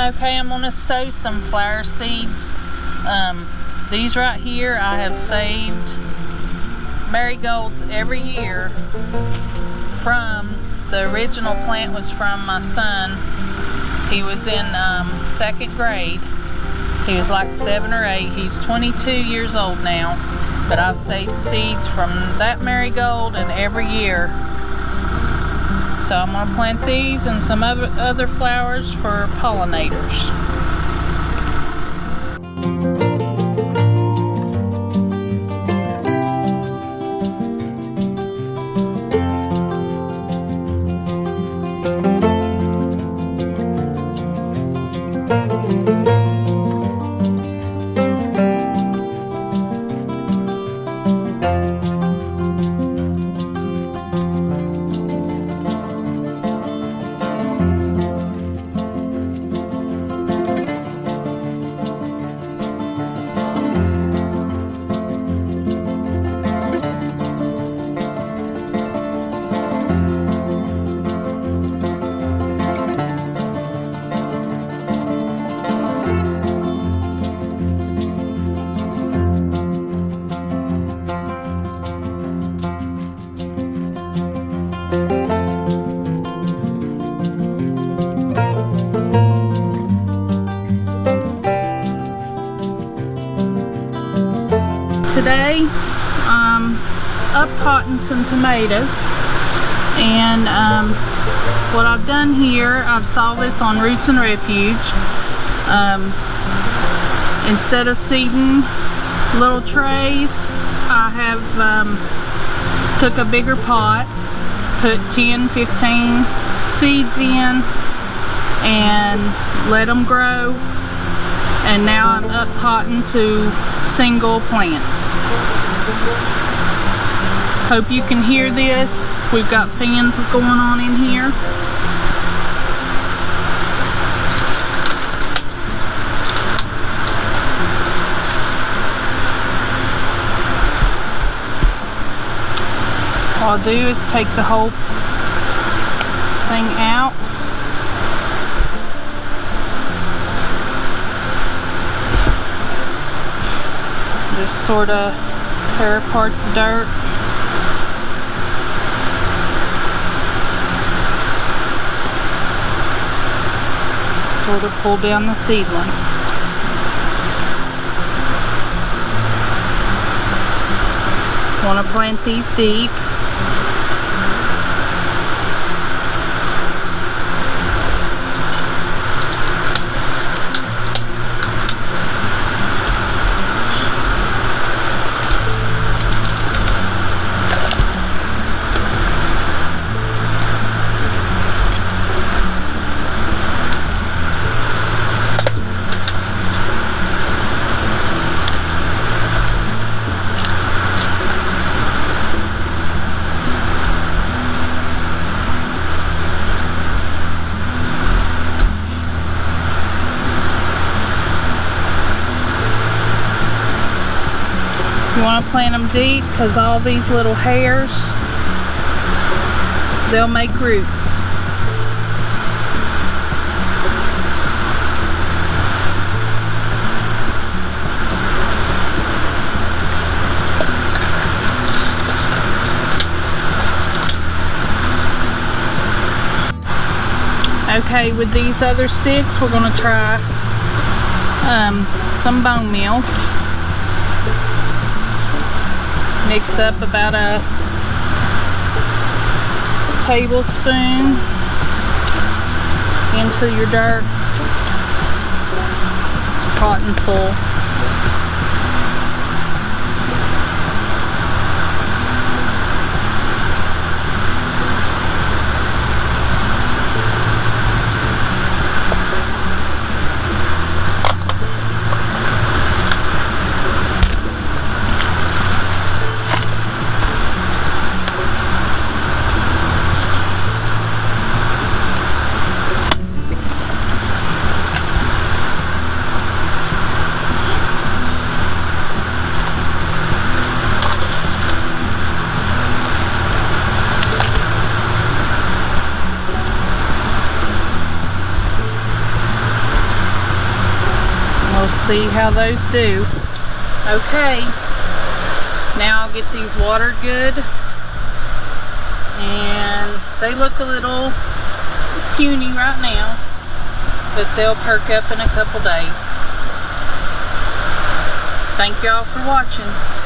Okay, I'm gonna sow some flower seeds. These right here, I have saved marigolds every year from the original plant was from my son. He was in 2nd grade. He was like 7 or 8. He's 22 years old now, but I've saved seeds from that marigold and every year. So I'm going to plant these and some other flowers for pollinators. Today I'm uppotting some tomatoes, and what I've done here, I've saw this on Roots and Refuge. Instead of seeding little trays, I have took a bigger pot, put 10-15 seeds in and let them grow, and now I'm uppotting to single plants. Hope you can hear this. We've got fans going on in here. All I'll do is take the whole thing out. Just sort of tear apart the dirt. Sort of pull down the seedling. Want to plant these deep. You want to plant them deep because all these little hairs, they'll make roots. Okay, with these other 6, we're going to try some bone meal. Mix up about a tablespoon into your dirt, cotton soil. see how those do. Okay, now I'll get these watered good, and they look a little puny right now, but they'll perk up in a couple days. Thank y'all for watching.